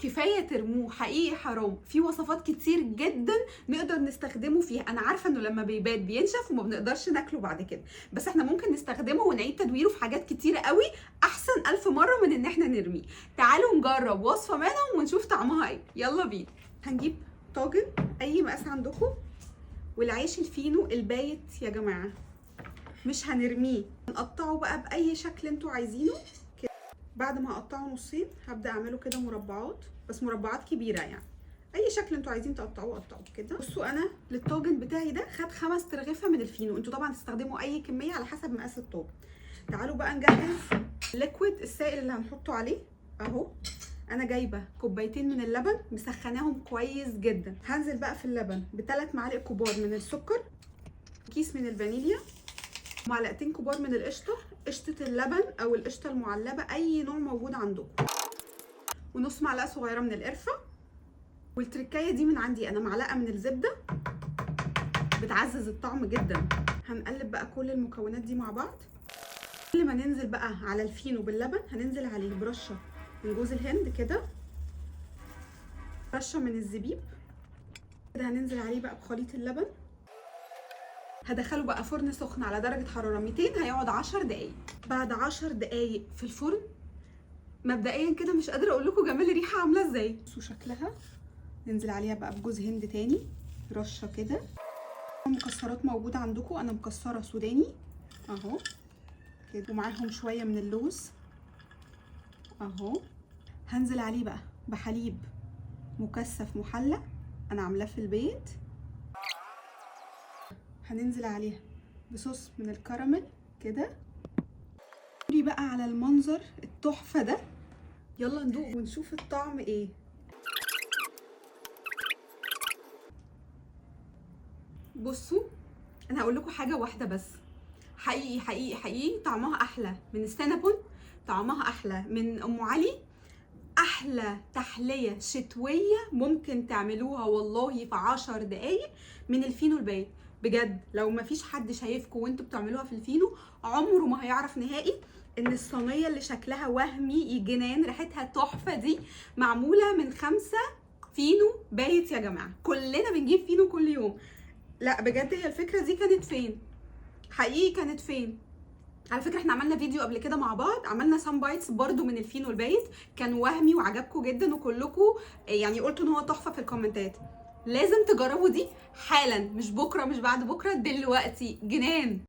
كفايه ترموه، حقيقي حرام. في وصفات كتير جدا نقدر نستخدمه فيها. انا عارفه انه لما بيبات بينشف وما بنقدرش ناكله بعد كده، بس احنا ممكن نستخدمه ونعيد تدويره في حاجات كتيره قوي احسن 1000 مره من ان احنا نرميه. تعالوا نجرب وصفه منهم ونشوف طعمها ايه. يلا بينا. هنجيب طاجن اي مقاس عندكم، والعيش الفينو البايت يا جماعه مش هنرميه، هنقطعه بقى باي شكل انتوا عايزينه كده. بعد ما اقطعه نصين هبدا اعمله كده مربعات، بس مربعات كبيره يعني. اي شكل انتوا عايزين تقطعوه قطعوه كده. بصوا انا للطاجن بتاعي ده خد 5 ترغيفه من الفينو، انتوا طبعا تستخدموا اي كميه على حسب مقاس الطاجن. تعالوا بقى نجهز الليكويد السائل اللي هنحطه عليه. اهو انا جايبه كوبايتين من اللبن مسخناهم كويس جدا. هنزل بقى في اللبن ب3 معالق كبار من السكر، كيس من الفانيليا، معلقتين كبار من القشطه، قشطه اللبن او القشطه المعلبه اي نوع موجود عندكم، ونص معلقه صغيره من القرفه. والتركايه دي من عندي انا، معلقه من الزبده بتعزز الطعم جدا. هنقلب بقى كل المكونات دي مع بعض. قبل ما ننزل بقى على الفينو باللبن هننزل عليه برشه من جوز الهند كده، رشه من الزبيب كده. هننزل عليه بقى بخليط اللبن. هدخله بقى فرن سخن على درجه حراره 200، هيقعد 10 دقايق. بعد 10 دقايق في الفرن مبدئيا كده مش قادره اقول لكم جمال الريحه عامله ازاي. بصوا شكلها. ننزل عليها بقى بجوز هند تاني رشه كده. مكسرات موجوده عندكم، انا مكسره سوداني اهو كده، ومعاهم شويه من اللوز اهو. هنزل عليه بقى بحليب مكثف محلى انا عاملاه في البيت. هننزل عليها بصوص من الكراميل كده. قولي بقى على المنظر التحفه ده. يلا ندوق ونشوف الطعم ايه. بصوا انا هقول لكم حاجه واحده بس، حقيقي حقيقي حقيقي طعمها احلى من السينابون، طعمها احلى من ام علي. احلى تحليه شتويه ممكن تعملوها والله في 10 دقايق من الفينو البايت. بجد لو ما فيش حد شايفكم وانتوا بتعملوها في الفينو عمره ما هيعرف نهائي ان الصينيه اللي شكلها وهمي جنان ريحتها تحفه دي معموله من 5 فينو بايت. يا جماعه كلنا بنجيب فينو كل يوم. لا بجد هي الفكره دي كانت فين؟ حقيقي كانت فين؟ على فكره احنا عملنا فيديو قبل كده مع بعض، عملنا سان بايتس برده من الفينو البايت، كان وهمي وعجبكم جدا وكلكم يعني قلتوا ان هو تحفه في الكومنتات. لازم تجربوا دي حالا، مش بكره مش بعد بكره، دلوقتي. جنان.